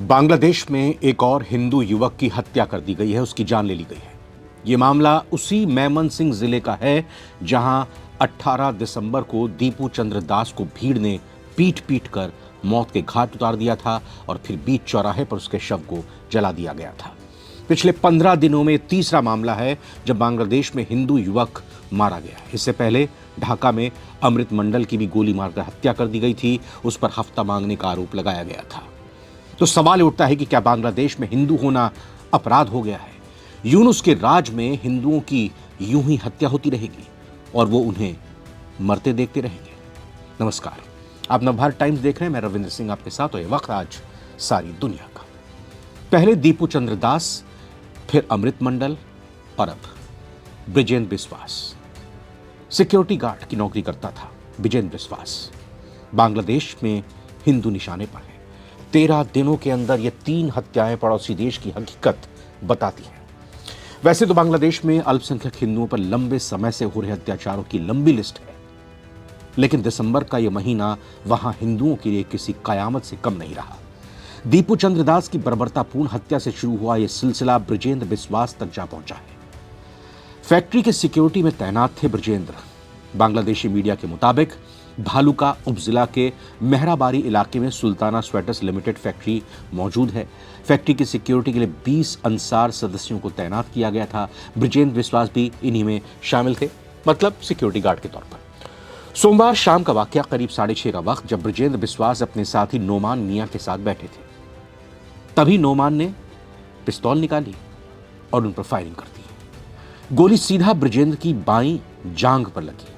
बांग्लादेश में एक और हिंदू युवक की हत्या कर दी गई है, उसकी जान ले ली गई है। ये मामला उसी मैमन सिंह जिले का है जहां 18 दिसंबर को दीपू चंद्र दास को भीड़ ने पीट पीट कर मौत के घाट उतार दिया था और फिर बीच चौराहे पर उसके शव को जला दिया गया था। पिछले 15 दिनों में तीसरा मामला है जब बांग्लादेश में हिंदू युवक मारा गया। इससे पहले ढाका में अमृत मंडल की भी गोली मारकर हत्या कर दी गई थी, उस पर हफ्ता मांगने का आरोप लगाया गया था। तो सवाल उठता है कि क्या बांग्लादेश में हिंदू होना अपराध हो गया है? यूनुस के राज में हिंदुओं की यूं ही हत्या होती रहेगी और वो उन्हें मरते देखते रहेंगे। नमस्कार, आप नवभारत टाइम्स देख रहे हैं। मैं रविंद्र सिंह आपके साथ और ये वक्त आज सारी दुनिया का। पहले दीपू चंद्र दास, फिर अमृत मंडल और अब ब्रिजेंद्र बिस्वास। सिक्योरिटी गार्ड की नौकरी करता था ब्रिजेंद्र बिस्वास। बांग्लादेश में हिंदू निशाने पर है। 13 दिनों के अंदर ये 3 हत्याएं पड़ोसी देश की हकीकत बताती हैं। वैसे तो बांग्लादेश में अल्पसंख्यक हिंदुओं पर लंबे समय से हो रहे अत्याचारों की लंबी लिस्ट है, लेकिन दिसंबर का यह महीना वहां हिंदुओं के लिए किसी कयामत से कम नहीं रहा। दीपू चंद्र दास की बर्बरतापूर्ण हत्या से शुरू हुआ यह सिलसिला ब्रिजेंद्र बिस्वास तक जा पहुंचा है। फैक्ट्री के सिक्योरिटी में तैनात थे ब्रिजेंद्र। बांग्लादेशी मीडिया के मुताबिक भालुका उपजिला के मेहराबारी इलाके में सुल्ताना स्वेटर्स लिमिटेड फैक्ट्री मौजूद है। फैक्ट्री की सिक्योरिटी के लिए 20 अंसार सदस्यों को तैनात किया गया था। ब्रिजेंद्र बिस्वास भी इन्हीं में शामिल थे, मतलब सिक्योरिटी गार्ड के तौर पर। सोमवार शाम का वाकया करीब 6:30 का वक्त, जब ब्रिजेंद्र बिस्वास अपने साथी नोमान मियां के साथ बैठे थे, तभी नोमान ने पिस्तौल निकाली और उन पर फायरिंग कर दी। गोली सीधा ब्रिजेंद्र की बाईं जांघ पर लगी।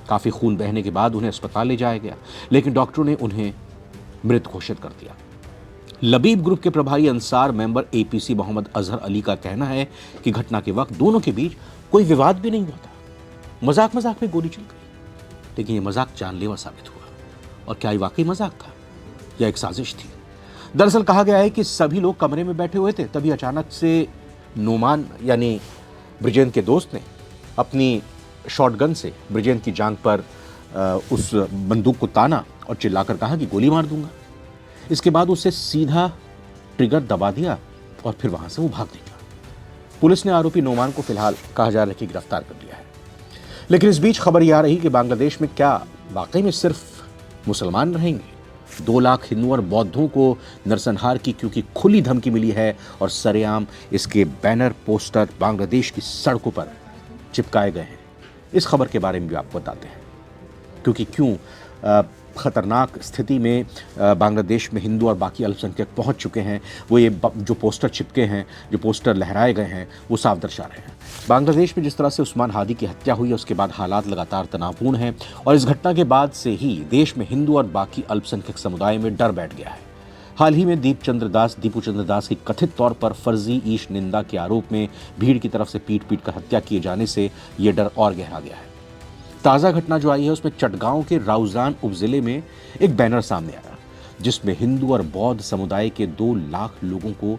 काफी खून बहने के बाद उन्हें अस्पताल ले जाया गया, लेकिन डॉक्टरों ने उन्हें मृत घोषित कर दिया। लबीब ग्रुप के प्रभारी अंसार मेंबर एपीसी मोहम्मद अजहर अली का कहना है कि घटना के वक्त दोनों के बीच कोई विवाद भी नहीं हुआ था। मजाक मजाक में गोली चल गई, लेकिन यह मजाक जानलेवा साबित हुआ। और क्या ये वाकई मजाक था या एक साजिश थी? दरअसल कहा गया है कि सभी लोग कमरे में बैठे हुए थे, तभी अचानक से नोमान यानी ब्रिजेंद्र के दोस्त ने अपनी शॉटगन से ब्रिजेंद्र की जांघ पर उस बंदूक को ताना और चिल्लाकर कहा कि गोली मार दूंगा। इसके बाद उसे सीधा ट्रिगर दबा दिया और फिर वहां से वो भाग निकला। पुलिस ने आरोपी नोमान को फिलहाल कहा जा रहा है कि गिरफ्तार कर लिया है। लेकिन इस बीच खबर यह आ रही कि बांग्लादेश में क्या वाकई में सिर्फ मुसलमान रहेंगे? 2 लाख हिंदुओं और बौद्धों को नरसंहार की क्योंकि खुली धमकी मिली है और सरेआम इसके बैनर पोस्टर बांग्लादेश की सड़कों पर चिपकाए गए हैं। इस खबर के बारे में भी आपको बताते हैं, क्योंकि क्यों खतरनाक स्थिति में बांग्लादेश में हिंदू और बाकी अल्पसंख्यक पहुंच चुके हैं। वो ये जो पोस्टर चिपके हैं, जो पोस्टर लहराए गए हैं, वो साफ दर्शा रहे हैं। बांग्लादेश में जिस तरह से उस्मान हादी की हत्या हुई है, उसके बाद हालात लगातार तनावपूर्ण हैं और इस घटना के बाद से ही देश में हिंदू और बाकी अल्पसंख्यक समुदाय में डर बैठ गया है। हाल ही में दीपू चंद्र दास की कथित तौर पर फर्जी ईश निंदा के आरोप में भीड़ की तरफ से पीट पीट कर हत्या किए जाने से यह डर और गहरा गया है। ताज़ा घटना जो आई है उसमें चटगांव के राउजान उपजिले में एक बैनर सामने आया, जिसमें हिंदू और बौद्ध समुदाय के 2 लाख लोगों को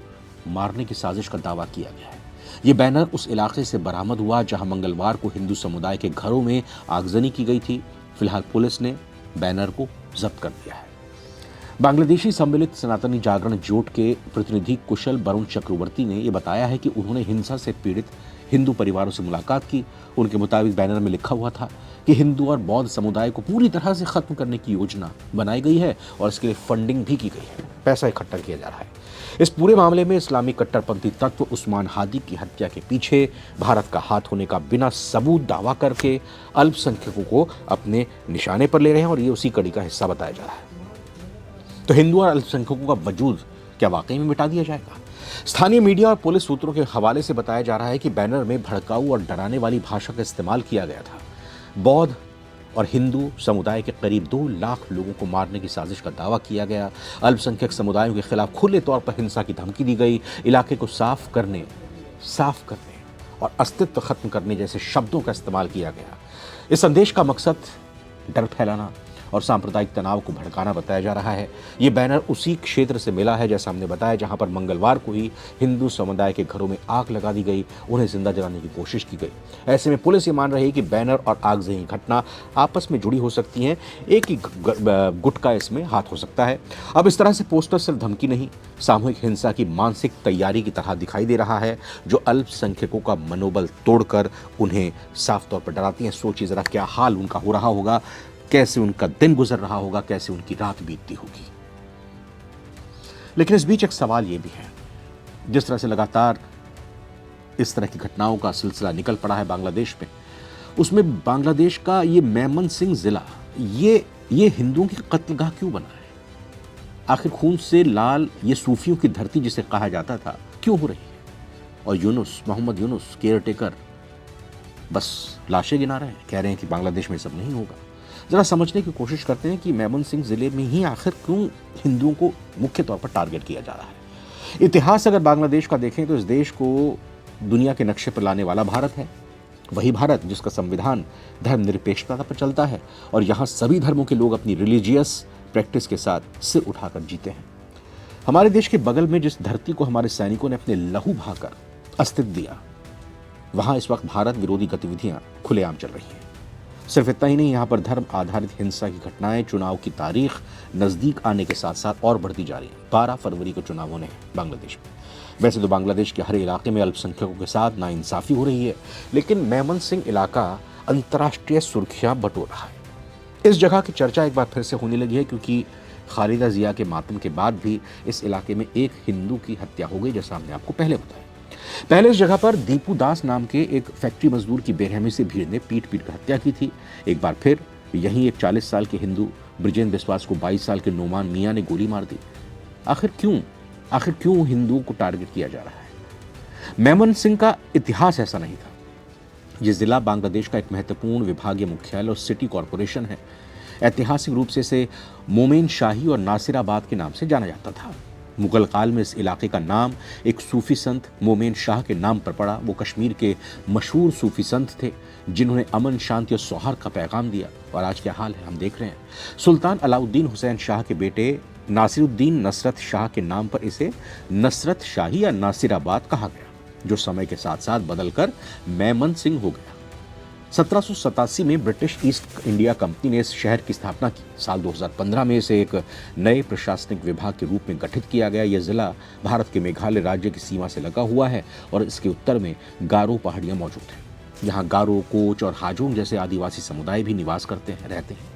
मारने की साजिश का दावा किया गया है। ये बैनर उस इलाके से बरामद हुआ जहां मंगलवार को हिंदू समुदाय के घरों में आगजनी की गई थी। फिलहाल पुलिस ने बैनर को जब्त कर दिया है। बांग्लादेशी सम्मिलित सनातनी जागरण जोट के प्रतिनिधि कुशल वरुण चक्रवर्ती ने यह बताया है कि उन्होंने हिंसा से पीड़ित हिंदू परिवारों से मुलाकात की। उनके मुताबिक बैनर में लिखा हुआ था कि हिंदू और बौद्ध समुदाय को पूरी तरह से खत्म करने की योजना बनाई गई है और इसके लिए फंडिंग भी की गई है, पैसा इकट्ठा किया जा रहा है। इस पूरे मामले में इस्लामी कट्टरपंथी तत्व उस्मान हादी की हत्या के पीछे भारत का हाथ होने का बिना सबूत दावा करके अल्पसंख्यकों को अपने निशाने पर ले रहे हैं और ये उसी कड़ी का हिस्सा बताया जा रहा है। तो हिंदू और अल्पसंख्यकों का वजूद क्या वाकई में मिटा दिया जाएगा? स्थानीय मीडिया और पुलिस सूत्रों के हवाले से बताया जा रहा है कि बैनर में भड़काऊ और डराने वाली भाषा का इस्तेमाल किया गया था। बौद्ध और हिंदू समुदाय के करीब 2 लाख लोगों को मारने की साजिश का दावा किया गया। अल्पसंख्यक समुदायों के खिलाफ खुले तौर पर हिंसा की धमकी दी गई। इलाके को साफ करने और अस्तित्व खत्म करने जैसे शब्दों का इस्तेमाल किया गया। इस संदेश का मकसद डर फैलाना और सांप्रदायिक तनाव को भड़काना बताया जा रहा है। ये बैनर उसी क्षेत्र से मिला है, जैसा हमने बताया, जहां पर मंगलवार को ही हिंदू समुदाय के घरों में आग लगा दी गई, उन्हें जिंदा जलाने की कोशिश की गई। ऐसे में पुलिस ये मान रही है कि बैनर और आगजनी घटना आपस में जुड़ी हो सकती हैं, एक ही गुट का इसमें हाथ हो सकता है। अब इस तरह से पोस्टर सिर्फ धमकी नहीं, सामूहिक हिंसा की मानसिक तैयारी की तरह दिखाई दे रहा है, जो अल्पसंख्यकों का मनोबल तोड़कर उन्हें साफ तौर पर डराती हैं। सोचिए जरा क्या हाल उनका हो रहा होगा, कैसे उनका दिन गुजर रहा होगा, कैसे उनकी रात बीतती होगी। लेकिन इस बीच एक सवाल यह भी है, जिस तरह से लगातार इस तरह की घटनाओं का सिलसिला निकल पड़ा है बांग्लादेश में, उसमें बांग्लादेश का ये मेमनसिंह जिला ये हिंदुओं की कत्लगाह क्यों बना है? आखिर खून से लाल ये सूफियों की धरती जिसे कहा जाता था क्यों हो रही है? और मोहम्मद यूनुस केयर टेकर बस लाशें गिना रहे हैं, कह रहे हैं कि बांग्लादेश में सब नहीं होगा। जरा समझने की कोशिश करते हैं कि मेमनसिंह जिले में ही आखिर क्यों हिंदुओं को मुख्य तौर पर टारगेट किया जा रहा है। इतिहास अगर बांग्लादेश का देखें तो इस देश को दुनिया के नक्शे पर लाने वाला भारत है, वही भारत जिसका संविधान धर्मनिरपेक्षता पर चलता है और यहाँ सभी धर्मों के लोग अपनी रिलीजियस प्रैक्टिस के साथ सिर उठाकर जीते हैं। हमारे देश के बगल में जिस धरती को हमारे सैनिकों ने अपने लहू बहाकर अस्तित्व दिया, वहां इस वक्त भारत विरोधी गतिविधियां खुलेआम चल रही हैं। सिर्फ इतना ही नहीं, यहाँ पर धर्म आधारित हिंसा की घटनाएं चुनाव की तारीख नजदीक आने के साथ साथ और बढ़ती जा रही है। 12 फरवरी को चुनाव होने हैं बांग्लादेश में। वैसे तो बांग्लादेश के हर इलाके में अल्पसंख्यकों के साथ नाइंसाफी हो रही है, लेकिन मेमनसिंह इलाका अंतर्राष्ट्रीय सुर्खियां बटोर रहा है। इस जगह की चर्चा एक बार फिर से होने लगी है, क्योंकि खालिदा जिया के मातम के बाद भी इस इलाके में एक हिंदू की हत्या हो गई, जैसा हमने आपको पहले बताया। पहले इस जगह पर दीपू दास नाम के एक फैक्ट्री मजदूर की बेरहमी से भीड़ ने पीट कर हत्या की थी। एक बार फिर यहीं एक 40 साल के हिंदू ब्रिजेंद्र बिस्वास को 22 साल के नोमान मियां ने गोली मार दी। आखिर क्यों हिंदुओं को टारगेट किया जा रहा है? मेमनसिंह का इतिहास ऐसा नहीं था। यह जिला बांग्लादेश का एक महत्वपूर्ण विभागीय मुख्यालय और सिटी कॉरपोरेशन है। ऐतिहासिक रूप से इसे मोमेन शाही और नासिराबाद के नाम से जाना जाता था। मुगल काल में इस इलाके का नाम एक सूफी संत मोमेन शाह के नाम पर पड़ा। वो कश्मीर के मशहूर सूफी संत थे, जिन्होंने अमन, शांति और सौहार्द का पैगाम दिया। और आज क्या हाल है हम देख रहे हैं। सुल्तान अलाउद्दीन हुसैन शाह के बेटे नासिरुद्दीन नसरत शाह के नाम पर इसे नसरत शाही या नासिराबाद कहा गया, जो समय के साथ साथ बदलकर मेमनसिंह हो गया। 1787 में ब्रिटिश ईस्ट इंडिया कंपनी ने इस शहर की स्थापना की। साल 2015 में इसे एक नए प्रशासनिक विभाग के रूप में गठित किया गया। यह जिला भारत के मेघालय राज्य की सीमा से लगा हुआ है और इसके उत्तर में गारो पहाड़ियां मौजूद हैं। यहाँ गारो, कोच और हाजोंग जैसे आदिवासी समुदाय भी निवास रहते हैं।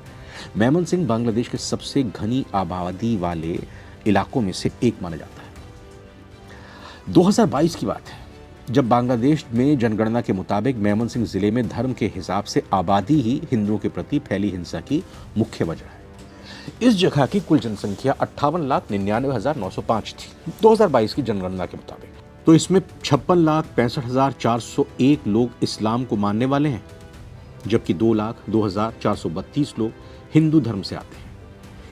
मेमनसिंह बांग्लादेश के सबसे घनी आबादी वाले इलाकों में से एक माना जाता है। 2022 की बात है, जब बांग्लादेश में जनगणना के मुताबिक मेमनसिंह जिले में धर्म के हिसाब से आबादी ही हिंदुओं के प्रति फैली हिंसा की मुख्य वजह है। इस जगह की कुल जनसंख्या 58,99,905 थी 2022 की जनगणना के मुताबिक। तो इसमें 56,65,401 लोग इस्लाम को मानने वाले हैं, जबकि 2,02,432 लोग हिंदू धर्म से आते हैं।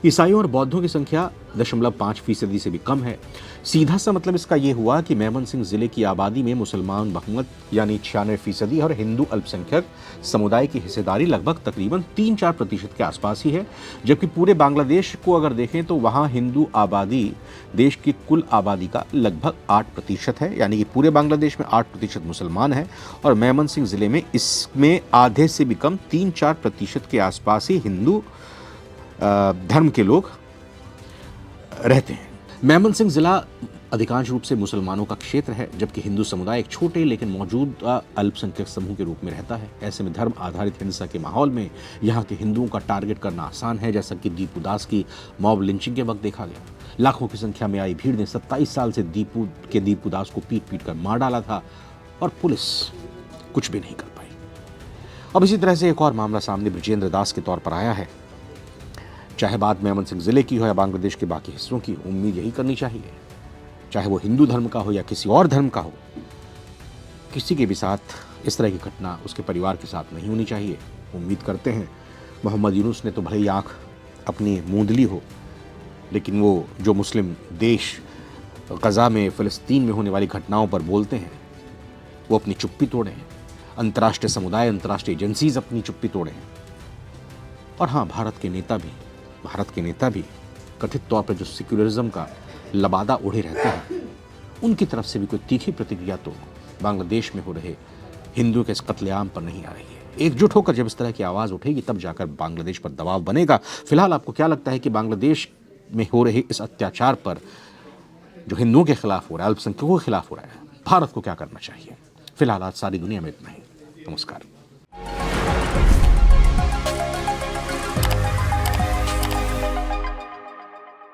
ईसाइयों और बौद्धों की संख्या 0.5% से भी कम है। सीधा सा मतलब इसका यह हुआ कि मेमनसिंह जिले की आबादी में मुसलमान बहुमत यानी 96% और हिंदू अल्पसंख्यक समुदाय की हिस्सेदारी लगभग तकरीबन 3-4% के आसपास ही है। जबकि पूरे बांग्लादेश को अगर देखें तो वहाँ हिंदू आबादी देश की कुल आबादी का लगभग 8% है, यानी कि पूरे बांग्लादेश में 8% मुसलमान है और मेमनसिंह जिले में इसमें आधे से भी कम 3-4% के आसपास ही हिंदू धर्म के लोग रहते हैं। मेमनसिंह जिला अधिकांश रूप से मुसलमानों का क्षेत्र है, जबकि हिंदू समुदाय एक छोटे लेकिन मौजूदा अल्पसंख्यक समूह के रूप में रहता है। ऐसे में धर्म आधारित हिंसा के माहौल में यहाँ के हिंदुओं का टारगेट करना आसान है, जैसा कि दीपू दास की मॉब लिंचिंग के वक्त देखा गया। लाखों की संख्या में आई भीड़ ने 27 साल से दीपू दास को पीट कर मार डाला था और पुलिस कुछ भी नहीं कर पाई। अब इसी तरह से एक और मामला सामने ब्रिजेंद्र दास के तौर पर आया है। चाहे बात मेमनसिंह जिले की हो या बांग्लादेश के बाकी हिस्सों की, उम्मीद यही करनी चाहिए, चाहे वो हिंदू धर्म का हो या किसी और धर्म का हो, किसी के भी साथ इस तरह की घटना उसके परिवार के साथ नहीं होनी चाहिए। उम्मीद करते हैं मोहम्मद यूनुस ने तो भले ही आँख अपनी मूंद ली हो, लेकिन वो जो मुस्लिम देश गज़ा में, फ़लस्तीन में होने वाली घटनाओं पर बोलते हैं, वो अपनी चुप्पी तोड़े हैं। अंतर्राष्ट्रीय समुदाय, अंतर्राष्ट्रीय एजेंसीज अपनी चुप्पी तोड़े हैं और हाँ, भारत के नेता भी कथित तौर पर जो सेक्युलरिज्म का लबादा ओढ़े रहते हैं, उनकी तरफ से भी कोई तीखी प्रतिक्रिया तो बांग्लादेश में हो रहे हिंदुओं के इस कत्लेआम पर नहीं आ रही है। एकजुट होकर जब इस तरह की आवाज़ उठेगी तब जाकर बांग्लादेश पर दबाव बनेगा। फिलहाल आपको क्या लगता है कि बांग्लादेश में हो रहे इस अत्याचार पर, जो हिंदुओं के खिलाफ हो रहा है, अल्पसंख्यकों के खिलाफ हो रहा है, भारत को क्या करना चाहिए? फिलहाल आज सारी दुनिया में इतना ही। नमस्कार।